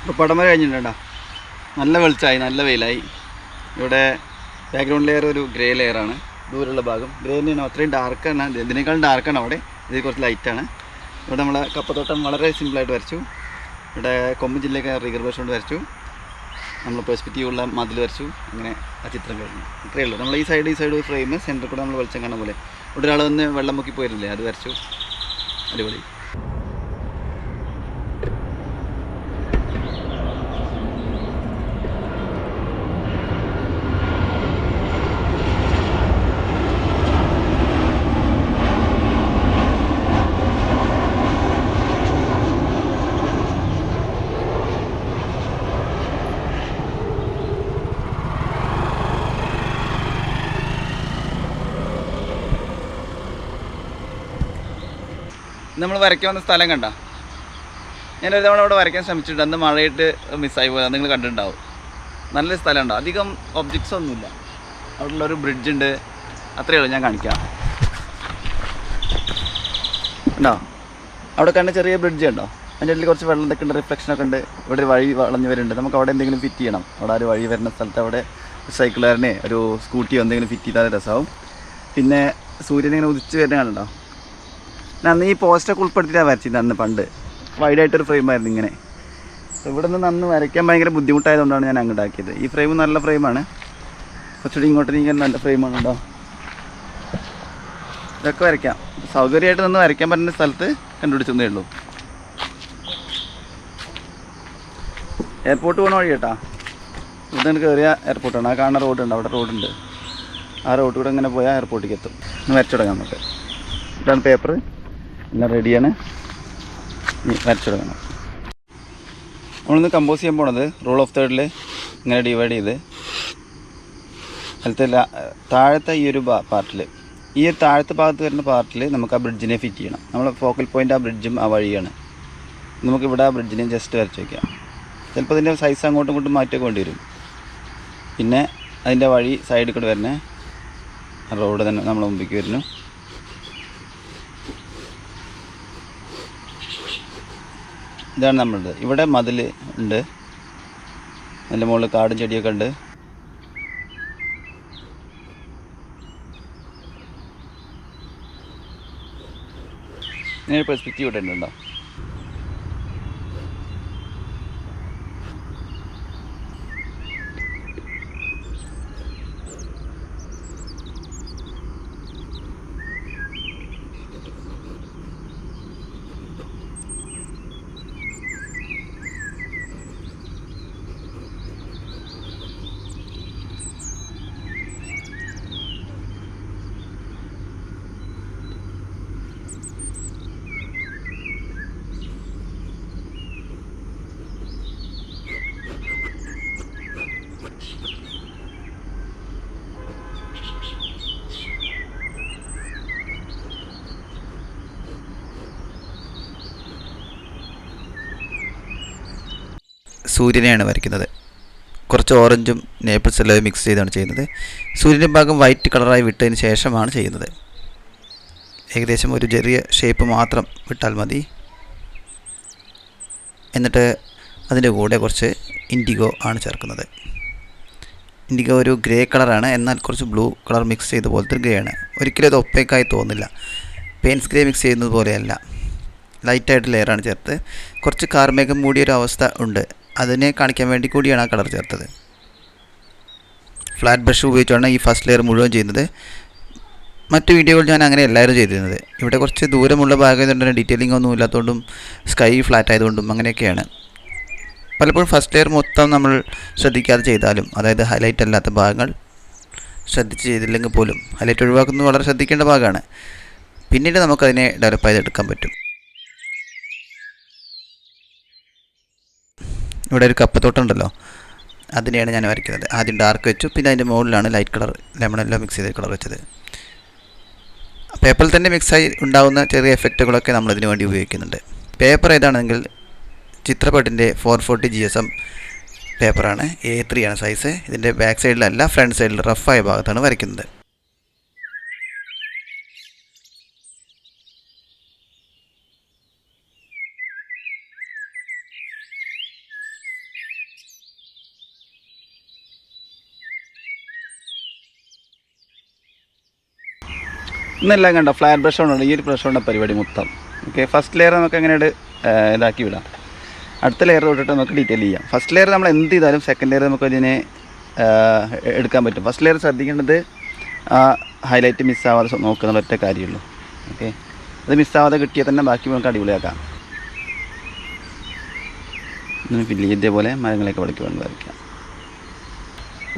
ഇപ്പോൾ പടമ കഴിഞ്ഞിട്ടുണ്ടോ? നല്ല വെളിച്ചമായി, നല്ല വെയിലായി. ഇവിടെ ബാക്ക്ഗ്രൗണ്ട് ലെയർ ഒരു ഗ്രേ ലെയറാണ്. ദൂരെയുള്ള ഭാഗം ഗ്രേ തന്നെയാണ്, അത്രയും ഡാർക്കാണ്. ഇതിനേക്കാളും ഡാർക്കാണ് അവിടെ, ഇത് കുറച്ച് ലൈറ്റാണ്. ഇവിടെ നമ്മളെ കപ്പത്തോട്ടം വളരെ സിമ്പിളായിട്ട് വരച്ചു. ഇവിടെ കൊമ്പ് ജില്ലയൊക്കെ റിഗർ ബ്രഷ് കൊണ്ട് വരച്ചു. നമ്മൾ പെർസ്പെക്റ്റീവുള്ള മതിൽ വരച്ചു. അങ്ങനെ ആ ചിത്രം കഴിഞ്ഞു. ഇത്രയേ ഉള്ളൂ. നമ്മൾ ഈ സൈഡ് ഫ്രെയിം സെൻറ്ററിൽ കൂടെ നമ്മൾ വെളിച്ചം കാണുന്ന പോലെ. ഇവിടെ ഒരാൾ വന്ന് വെള്ളം മുക്കി പോയിരുന്നില്ലേ, അത് വരച്ചു. അടിപൊളി. നമ്മൾ വരയ്ക്കാൻ വന്ന സ്ഥലം കണ്ട, ഞാനൊരു തവണ അവിടെ വരയ്ക്കാൻ ശ്രമിച്ചിട്ടുണ്ട്. അന്ന് മഴയിട്ട് മിസ്സായി പോയത് നിങ്ങൾ കണ്ടിട്ടുണ്ടാവും. നല്ലൊരു സ്ഥലമുണ്ടോ, അധികം ഒബ്ജക്ട്സ് ഒന്നുമില്ല. അവിടെയുള്ളൊരു ബ്രിഡ്ജ് ഉണ്ട്, അത്രയേ ഉള്ളൂ. ഞാൻ കാണിക്കാം. ഉണ്ടോ അവിടെ കണ്ട ചെറിയ ബ്രിഡ്ജ് ഉണ്ടോ? അതിൻ്റെ ഉള്ളിൽ കുറച്ച് വെള്ളം ഇതൊക്കെ ഉണ്ട്, റിഫ്ലക്ഷനൊക്കെ ഉണ്ട്. ഇവിടെ ഒരു വഴി വളഞ്ഞു വരുന്നുണ്ട്. നമുക്ക് അവിടെ എന്തെങ്കിലും ഫിറ്റ് ചെയ്യണം. അവിടെ ഒരു വഴി വരുന്ന സ്ഥലത്ത് അവിടെ സൈക്കിളുകാരനെ ഒരു സ്കൂട്ടിയോ എന്തെങ്കിലും ഫിറ്റ് ചെയ്താൽ രസമാവും. പിന്നെ സൂര്യനിങ്ങനെ ഉദിച്ച് വരുന്ന കണ്ടോ? അന്ന് ഈ പോസ്റ്റൊക്കെ ഉൾപ്പെടുത്തിയിട്ടാണ് വരച്ചിരുന്നത്. അന്ന് പണ്ട് വൈഡായിട്ടൊരു ഫ്രെയിമായിരുന്നു ഇങ്ങനെ. ഇവിടെ നിന്ന് അന്ന് വരയ്ക്കാൻ ഭയങ്കര ബുദ്ധിമുട്ടായതുകൊണ്ടാണ് ഞാൻ അങ്ങോട്ടാക്കിയത്. ഈ ഫ്രെയിം നല്ല ഫ്രെയിമാണ്, കുറച്ചുകൂടി ഇങ്ങോട്ട് നീങ്ങാൻ നല്ല ഫ്രെയിമാണ് കേട്ടോ. ഇതൊക്കെ വരയ്ക്കാം, സൗകര്യമായിട്ട് നിന്ന് വരയ്ക്കാൻ പറ്റുന്ന സ്ഥലത്ത് കണ്ടുപിടിച്ചതേ ഉള്ളൂ. എയർപോർട്ട് പോകുന്ന വഴി കേട്ടോ. ഇവിടുന്ന് കയറിയ എയർപോർട്ടാണ്. ആ കാണുന്ന റോഡുണ്ട്, അവിടെ റോഡുണ്ട്. ആ റോഡ് കൂടെ ഇങ്ങനെ പോയാൽ എയർപോർട്ടിലേക്ക് എത്തും. ഒന്ന് വരച്ചു തുടങ്ങാം നമുക്ക്. ഇതാണ് പേപ്പർ, എല്ലാം റെഡിയാണ്. വരച്ചു തുടങ്ങണം. നമ്മളിന്ന് കമ്പോസ് ചെയ്യാൻ പോണത് റൂൾ ഓഫ് തേർഡിൽ ഇങ്ങനെ ഡിവൈഡ് ചെയ്ത് അതിലത്തെ താഴത്തെ ഈ ഒരു പാർട്ടിൽ, ഈ ഒരു താഴത്തെ ഭാഗത്ത് വരുന്ന പാർട്ടിൽ നമുക്ക് ആ ബ്രിഡ്ജിനെ ഫിറ്റ് ചെയ്യണം. നമ്മൾ ഫോക്കൽ പോയിൻ്റ് ആ ബ്രിഡ്ജും ആ വഴിയാണ്. നമുക്കിവിടെ ആ ബ്രിഡ്ജിനെ ജസ്റ്റ് വരച്ച് വയ്ക്കാം. ചിലപ്പോൾ ഇതിൻ്റെ സൈസ് അങ്ങോട്ടും ഇങ്ങോട്ടും മാറ്റമൊക്കെ വേണ്ടി വരും. പിന്നെ അതിൻ്റെ വഴി സൈഡിൽ കൂടെ വരുന്ന റോഡ് തന്നെ നമ്മളെ മുമ്പിലേക്ക് വരുന്നു. ഇതാണ് നമ്മളുടെ. ഇവിടെ മതിൽ ഉണ്ട്, അതിൻ്റെ മുകളിൽ കാടും ചെടിയൊക്കെ ഉണ്ട്. ഇങ്ങനെ പെർസ്പെക്റ്റീവ് ഇട്ടിട്ടുണ്ടോ? സൂര്യനെയാണ് വരയ്ക്കുന്നത്. കുറച്ച് ഓറഞ്ചും നേപ്പിൾസ് എല്ലാം മിക്സ് ചെയ്താണ് ചെയ്യുന്നത്. സൂര്യൻ്റെ ഭാഗം വൈറ്റ് കളറായി വിട്ടതിന് ശേഷമാണ് ചെയ്യുന്നത്. ഏകദേശം ഒരു ചെറിയ ഷേപ്പ് മാത്രം വിട്ടാൽ മതി. എന്നിട്ട് അതിൻ്റെ കൂടെ കുറച്ച് ഇൻഡിഗോ ആണ് ചേർക്കുന്നത്. ഇൻഡിഗോ ഒരു ഗ്രേ കളറാണ്, എന്നാൽ കുറച്ച് ബ്ലൂ കളർ മിക്സ് ചെയ്ത പോലത്തെ ഗ്രേ ആണ്. ഒരിക്കലും അത് ഒപ്പേക്കായി തോന്നില്ല. പെയിൻസ് ഗ്രേ മിക്സ് ചെയ്യുന്നത് പോലെയല്ല, ലൈറ്റായിട്ട് ലെയറാണ് ചേർത്ത്. കുറച്ച് കാർമേഘം മൂടിയൊരു അവസ്ഥ ഉണ്ട്, അതിനെ കാണിക്കാൻ വേണ്ടി കൂടിയാണ് ആ കളർ ചേർത്തത്. ഫ്ലാറ്റ് ബ്രഷ് ഉപയോഗിച്ചാണ് ഈ ഫസ്റ്റ് ലെയർ മുഴുവൻ ചെയ്യുന്നത്. മറ്റ് വീഡിയോകൾ ഞാൻ അങ്ങനെ എല്ലാവരും ചെയ്തിരുന്നത്. ഇവിടെ കുറച്ച് ദൂരമുള്ള ഭാഗമായതുകൊണ്ട് തന്നെ ഡീറ്റെയിലിംഗ് ഒന്നും ഇല്ലാത്തതുകൊണ്ടും സ്കൈ ഫ്ലാറ്റ് ആയതുകൊണ്ടും അങ്ങനെയൊക്കെയാണ്. പലപ്പോഴും ഫസ്റ്റ് ലെയർ മൊത്തം നമ്മൾ ശ്രദ്ധിക്കാതെ ചെയ്താലും, അതായത് ഹൈലൈറ്റ് അല്ലാത്ത ഭാഗങ്ങൾ ശ്രദ്ധിച്ച് ചെയ്തില്ലെങ്കിൽ പോലും, ഹൈലൈറ്റ് ഒഴിവാക്കുന്നത് വളരെ ശ്രദ്ധിക്കേണ്ട ഭാഗമാണ്. പിന്നീട് നമുക്കതിനെ ഡെവലപ്പ് ചെയ്തെടുക്കാൻ പറ്റും. ഇവിടെ ഒരു കപ്പത്തോട്ടം ഉണ്ടല്ലോ, അതിനെയാണ് ഞാൻ വരയ്ക്കുന്നത്. ആദ്യം ഡാർക്ക് വെച്ചു, പിന്നെ അതിൻ്റെ മുകളിലാണ് ലൈറ്റ് കളർ ലെമണെല്ലാം മിക്സ് ചെയ്ത് കളർ വെച്ചത്. പേപ്പറിൽ തന്നെ മിക്സായി ഉണ്ടാകുന്ന ചെറിയ എഫക്റ്റുകളൊക്കെ നമ്മളിതിനു വേണ്ടി ഉപയോഗിക്കുന്നുണ്ട്. പേപ്പർ ഏതാണെങ്കിൽ ചിത്രപട്ടിൻ്റെ 440 GSM പേപ്പറാണ്. A3 ആണ് സൈസ്. ഇതിൻ്റെ ബാക്ക് സൈഡിലല്ല, ഫ്രണ്ട് സൈഡിൽ റഫായ ഭാഗത്താണ് വരയ്ക്കുന്നത്. ഇന്നെല്ലാം കണ്ടോ ഫ്ലാറ്റ് ബ്രഷ് കൊണ്ടുണ്ട്. ഈ ഒരു ബ്രഷ് കൊണ്ട പരിപാടി മൊത്തം. ഓക്കെ, ഫസ്റ്റ് ലെയർ നമുക്ക് എങ്ങനെയാണ് ഇതാക്കി വിടാം. അടുത്ത ലെയർ തൊട്ടിട്ട് നമുക്ക് ഡീറ്റെയിൽ ചെയ്യാം. ഫസ്റ്റ് ലെയർ നമ്മൾ എന്ത് ചെയ്താലും സെക്കൻഡ് ലെയർ നമുക്ക് അതിനെ എടുക്കാൻ പറ്റും. ഫസ്റ്റ് ലെയർ ശ്രദ്ധിക്കേണ്ടത് ഹൈലൈറ്റ് മിസ്സാവാതെ നോക്കുന്ന ഒറ്റ കാര്യമുള്ളൂ. ഓക്കെ, അത് മിസ്സാവാതെ കിട്ടിയാൽ തന്നെ ബാക്കി നമുക്ക് അടിപൊളിയാക്കാം. ഫില്ല് ഇതേപോലെ മരങ്ങളൊക്കെ പഠിക്കുക വേണ്ടി വരയ്ക്കാം.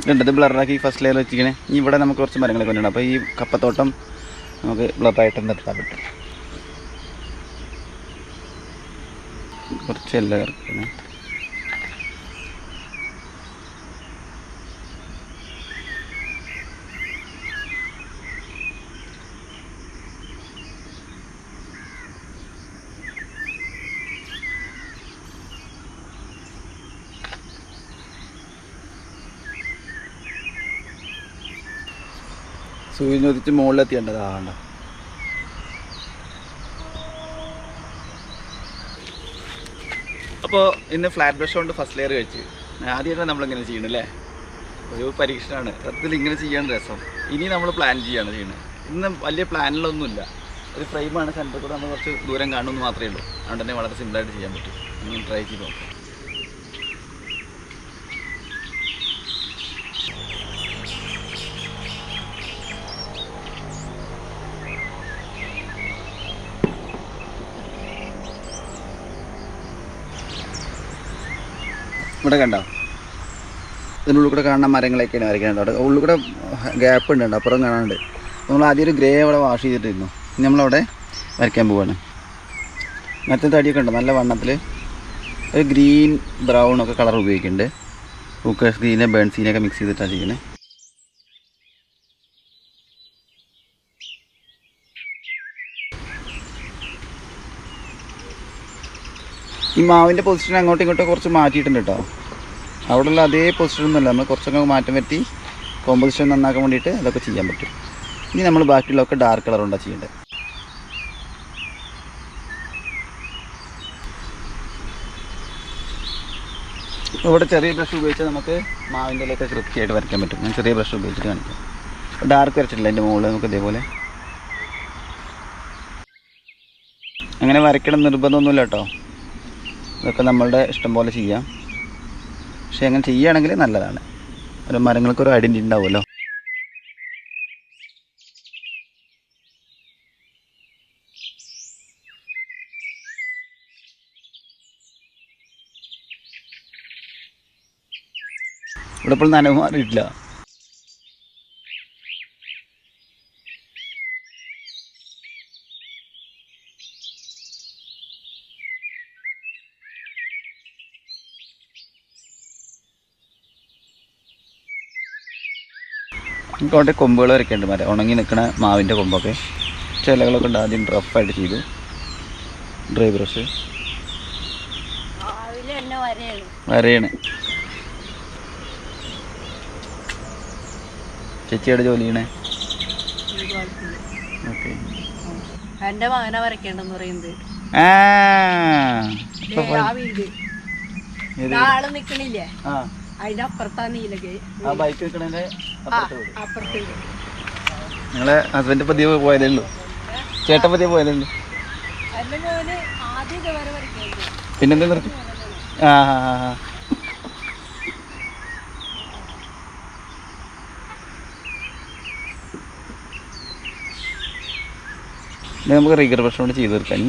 രണ്ടത് ബ്ലറാക്കി ഫസ്റ്റ് ലെയർ വെച്ചിരിക്കണേ. ഇവിടെ നമുക്ക് കുറച്ച് മരങ്ങളൊക്കെ കൊണ്ടുണ്ട്. അപ്പോൾ ഈ കപ്പത്തോട്ടം നമുക്ക് ബ്ലറായിട്ട് നിർത്താൻ പറ്റും. കുറച്ച് എല്ലാം ഇറക്കണം. സൂര്യൻ ഉദിച്ച് മുകളിലെത്തിയേണ്ടതാണ്. അപ്പോൾ ഇന്ന് ഫ്ലാറ്റ് ബ്രഷ് കൊണ്ട് ഫസ്റ്റ് ലെയർ കഴിച്ച് ആദ്യമായിട്ടാണ് നമ്മളിങ്ങനെ ചെയ്യണം അല്ലേ. ഒരു പരീക്ഷണമാണ് സത്യത്തിൽ. ഇങ്ങനെ ചെയ്യാൻ രസം. ഇനി നമ്മൾ പ്ലാൻ ചെയ്യാണ് ചെയ്യുന്നത്. ഇന്ന് വലിയ പ്ലാനിലൊന്നുമില്ല. ഒരു ഫ്രെയിമാണ് സെൻറ്ററിൽ കൂടെ നമ്മൾ കുറച്ച് ദൂരം കാണുമെന്ന് മാത്രമേ ഉള്ളൂ. അതുകൊണ്ട് തന്നെ വളരെ സിമ്പിളായിട്ട് ചെയ്യാൻ പറ്റും. നമ്മൾ ട്രൈ ചെയ്ത് നോക്കാം. ഇവിടെ കണ്ടോ, ഇതിനുള്ളിൽ കൂടെ കാണുന്ന മരങ്ങളൊക്കെയാണ് വരയ്ക്കാനുണ്ട്. അവിടെ ഉള്ളിൽ കൂടെ ഗ്യാപ്പ് ഉണ്ട്, അപ്പുറം കാണാനുണ്ട്. നമ്മൾ ആദ്യം ഒരു ഗ്രേ അവിടെ വാഷ് ചെയ്തിട്ടിരുന്നു. നമ്മളവിടെ വരയ്ക്കാൻ പോവാണ്. മറ്റേ തടിയൊക്കെ ഉണ്ട് നല്ല വണ്ണത്തിൽ. ഒരു ഗ്രീൻ ബ്രൗൺ ഒക്കെ കളർ ഉപയോഗിക്കുന്നുണ്ട്. പൂക്കേഴ്സ് ഗ്രീനെ ബേൺസീനൊക്കെ മിക്സ് ചെയ്തിട്ടാണ് ചെയ്യുന്നത്. ഈ മാവിൻ്റെ പൊസിഷൻ അങ്ങോട്ടും ഇങ്ങോട്ടും കുറച്ച് മാറ്റിയിട്ടുണ്ട് കേട്ടോ. അവിടെയുള്ള അതേ പൊസിഷനൊന്നുമല്ല, നമ്മൾ കുറച്ചൊക്കെ മാറ്റം പറ്റി കോമ്പോസിഷൻ നന്നാക്കാൻ വേണ്ടിയിട്ട് അതൊക്കെ ചെയ്യാൻ പറ്റും. ഇനി നമ്മൾ ബാക്കിയുള്ളതൊക്കെ ഡാർക്ക് കളർ കൊണ്ടാണ് ചെയ്യേണ്ടത്. ഇവിടെ ചെറിയ ബ്രഷ് ഉപയോഗിച്ചാൽ നമുക്ക് മാവിൻ്റെ ഇലയൊക്കെ കൃത്യമായിട്ട് വരയ്ക്കാൻ പറ്റും. ഞാൻ ചെറിയ ബ്രഷ് ഉപയോഗിച്ചിട്ട് കാണിക്കാം. ഡാർക്ക് വരച്ചിട്ടില്ല അതിൻ്റെ മുകളിൽ നമുക്ക് ഇതേപോലെ. അങ്ങനെ വരയ്ക്കണം നിർബന്ധമൊന്നുമില്ല കേട്ടോ. ഇതൊക്കെ നമ്മളുടെ ഇഷ്ടം പോലെ ചെയ്യാം. പക്ഷേ അങ്ങനെ ചെയ്യുകയാണെങ്കിൽ നല്ലതാണ്. ഒരു മരങ്ങൾക്കൊരു ഐഡൻറ്റിറ്റി ഉണ്ടാവുമല്ലോ. ഇവിടെ ഇപ്പോൾ നനവ് മാറിയിട്ടില്ല. നമുക്ക് അവിടെ കൊമ്പുകൾ വരയ്ക്കേണ്ട മരം ഉണങ്ങി നിൽക്കുന്ന മാവിൻ്റെ കൊമ്പൊക്കെ ചിലകളൊക്കെ ഉണ്ട്. ആദ്യം റഫായിട്ട് ചെയ്തു. ഡ്രൈ ബ്രഷ് വരയാണ്. ചേച്ചിയുടെ ജോലി ചെയ്യണേ. ഓക്കെ, എന്റെ മകനെ വരയ്ക്കേണ്ടെന്ന് പറയുന്നത്. ആള് നിക്കണില്ലേ, അതിന്റെ അപ്പുറത്താ നീലക്ക് ബൈക്ക് നിൽക്കണേ. നിങ്ങളെ ഹസ്ബൻഡ് പതിയെ പോയതേ ഉള്ളൂ, ചേട്ടൻ പതിയെ പോയതേ ഉള്ളൂ. പിന്നെന്താ നിർത്തി? നമുക്ക് റിഗർ ബ്രഷ് കൊണ്ട് ചെയ്ത് തീർക്കാൻ.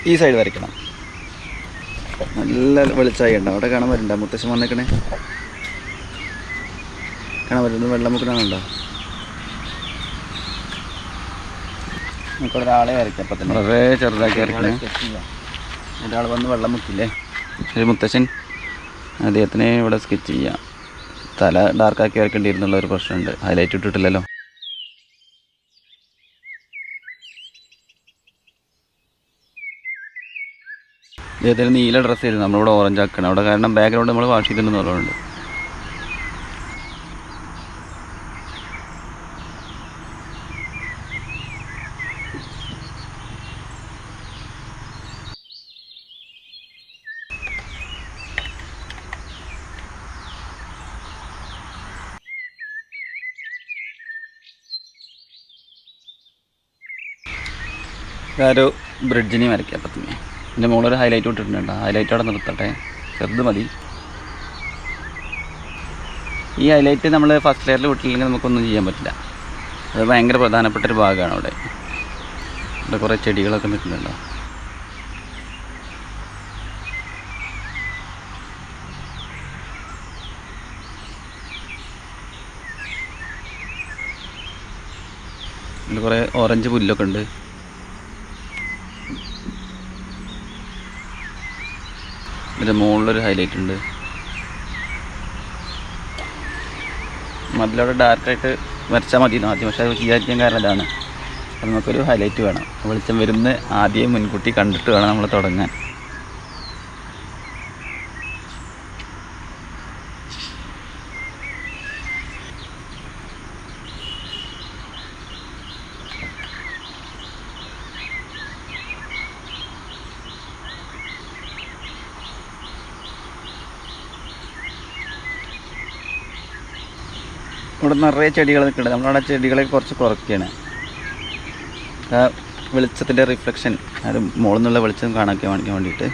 ഈ സൈഡ് വരയ്ക്കണം. നല്ല വെളിച്ചായി ഉണ്ടോ അവിടെ കാണാൻ പറ്റുന്നുണ്ടോ? മുത്തശ്ശൻ വന്നേക്കണേ കാണാൻ പറ്റുന്നത് വെള്ളം മുക്കണുണ്ടോ? നമുക്ക് ഒരാളെ വരയ്ക്കാം. അപ്പം തന്നെ വളരെ ചെറുതാക്കി വരയ്ക്കണേ. ഒരാൾ വന്ന് വെള്ളം മുക്കില്ലേ. ഒരു മുത്തശ്ശൻ അദ്ദേഹത്തിനെ ഇവിടെ സ്കെച്ച് ചെയ്യാം. തല ഡാർക്കാക്കി വരയ്ക്കേണ്ടിയിരുന്നുള്ള ഒരു പ്രശ്നമുണ്ട്. ഹൈലൈറ്റ് ഇട്ടിട്ടില്ലല്ലോ. അദ്ദേഹത്തിന് നീല ഡ്രസ്സ് ആയിരുന്നു, നമ്മളിവിടെ ഓറഞ്ച് ആക്കണം. അവിടെ കാരണം ബാക്ക്ഗ്രൗണ്ട് നമ്മൾ വാഷ് ചെയ്തിട്ടുണ്ടെന്നുള്ളതുകൊണ്ട്. ഒരു ബ്രിഡ്ജിനെ വരയ്ക്കാം. അപ്പം തന്നെ എൻ്റെ മുകളിലൊരു ഹൈലൈറ്റ് ഇട്ടിട്ടുണ്ട്. ഹൈലൈറ്റ് അവിടെ നിർത്തട്ടെ, ചെറുത് മതി. ഈ ഹൈലൈറ്റ് നമ്മൾ ഫസ്റ്റ് ലെയറിൽ വിട്ടില്ലെങ്കിൽ നമുക്കൊന്നും ചെയ്യാൻ പറ്റില്ല. അത് ഭയങ്കര പ്രധാനപ്പെട്ടൊരു ഭാഗമാണ്. ഇവിടെ കുറേ ചെടികളൊക്കെ നിൽക്കുന്നുണ്ടോ. ഇതിൽ കുറേ ഓറഞ്ച് പുല്ലൊക്കെ ഉണ്ട്. ഇതിൻ്റെ മുകളിലൊരു ഹൈലൈറ്റ് ഉണ്ട്. മതിലവിടെ ഡാർക്കായിട്ട് വരച്ചാൽ മതി ആദ്യം, പക്ഷേ അത് ചെയ്യാതിരിക്കാൻ കാരണം ഇതാണ്. അപ്പോൾ നമുക്കൊരു ഹൈലൈറ്റ് വേണം. വെളിച്ചം വരുന്ന ആദ്യം മുൻകൂട്ടി കണ്ടിട്ട് വേണം നമ്മൾ തുടങ്ങാൻ. ഇവിടെ നിറയെ ചെടികൾ നിൽക്കുന്നുണ്ട്. നമ്മളവിടെ ചെടികളെ കുറച്ച് കുറയ്ക്കുകയാണ്. ആ വെളിച്ചത്തിൻ്റെ റിഫ്ലക്ഷൻ, അത് മുകളിൽ നിന്നുള്ള വെളിച്ചം കാണിക്കാൻ വേണ്ടിയിട്ട്.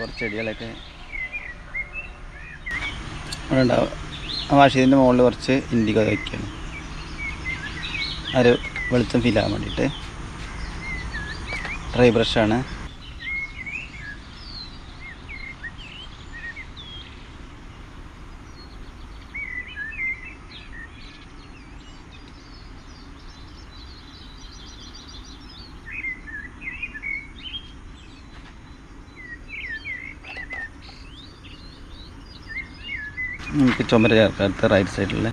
കുറച്ച് ചെടികളൊക്കെ അവിടെ ഉണ്ടാവും. ആ വാഷിൻ്റെ മുകളിൽ കുറച്ച് ഇൻഡിഗോ വയ്ക്കുകയാണ്. ആ ഒരു വെളിച്ചം ഫീൽ ആകാൻ വേണ്ടിയിട്ട്. ഡ്രൈ ബ്രഷാണ്. നമുക്ക് ചുമര ചേർക്കാത്ത റൈറ്റ് സൈഡിൽ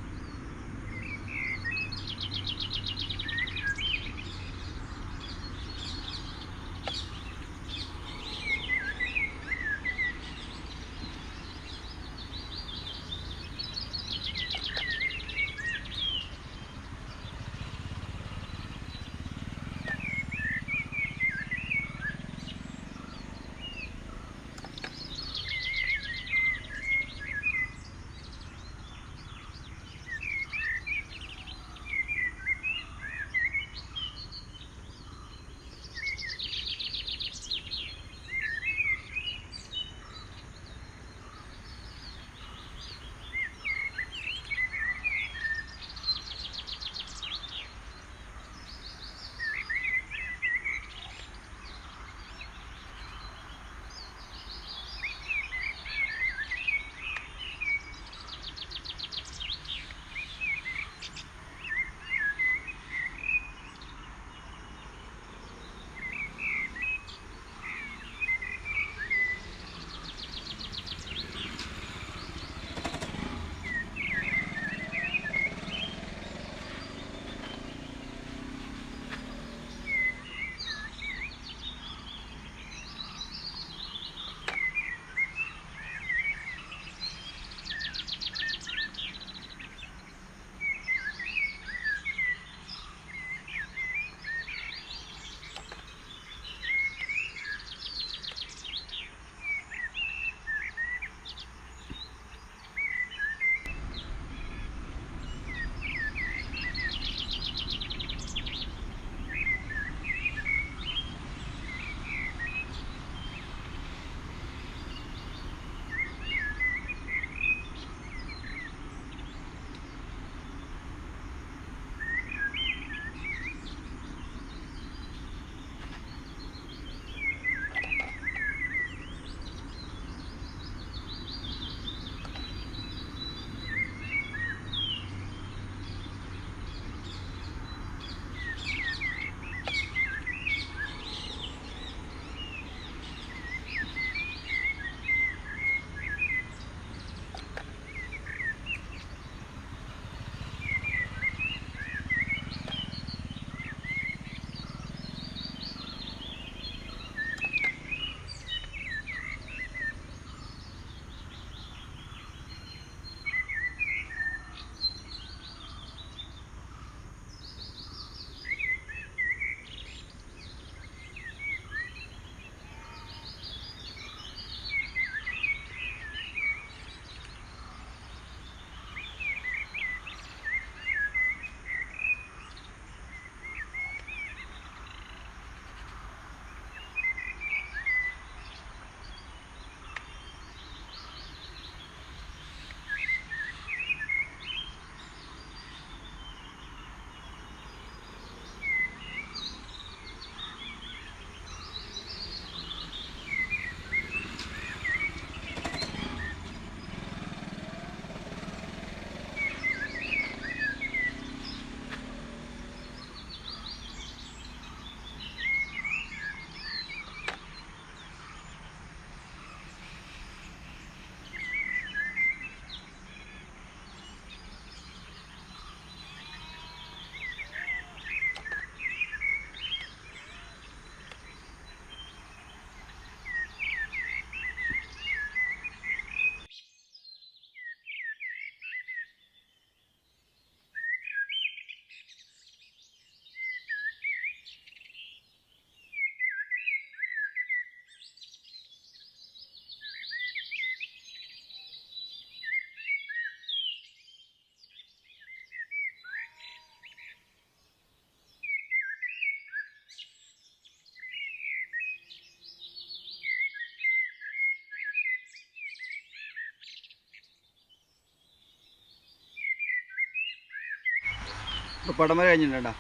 ഇപ്പോൾ പടം വരെ കഴിഞ്ഞിട്ടുണ്ടോ,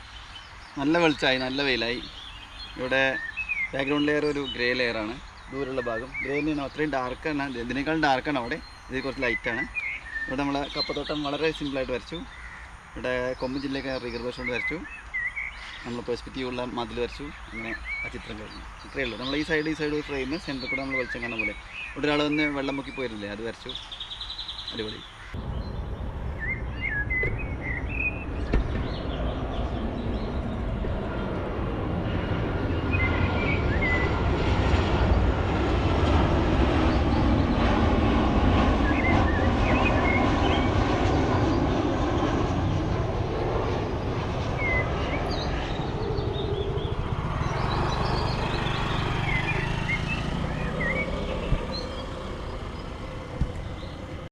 നല്ല വെളിച്ചമായി, നല്ല വെയിലായി. ഇവിടെ ബാക്ക്ഗ്രൗണ്ട് ലെയർ ഒരു ഗ്രേ ലെയറാണ്, ദൂരമുള്ള ഭാഗം ഗ്രേ തന്നെയാണ്, അത്രയും ഡാർക്കാണ്, ഇതിനേക്കാളും ഡാർക്കാണ് അവിടെ, ഇത് കുറച്ച് ലൈറ്റാണ്. ഇവിടെ നമ്മളെ കപ്പത്തോട്ടം വളരെ സിമ്പിളായിട്ട് വരച്ചു. ഇവിടെ കൊമ്പ് ജില്ലയൊക്കെ റിഗർവേഷൻ കൊണ്ട് വരച്ചു, നമ്മൾ പെർസ്പെക്റ്റീവ് ഉള്ള മതിൽ വരച്ചു. അങ്ങനെ ആ ചിത്രം കഴിഞ്ഞു. ഇത്രയേ ഉള്ളൂ. നമ്മൾ ഈ സൈഡ് ഫ്രെയിം സെൻറ്ററിൽ കൂടെ നമ്മൾ വെളിച്ചം കാണുന്ന പോലെ ഇവിടെ ഒരാൾ വന്ന് വെള്ളം മുക്കി പോയിരുന്നില്ലേ, അത് വരച്ചു. അടിപൊളി.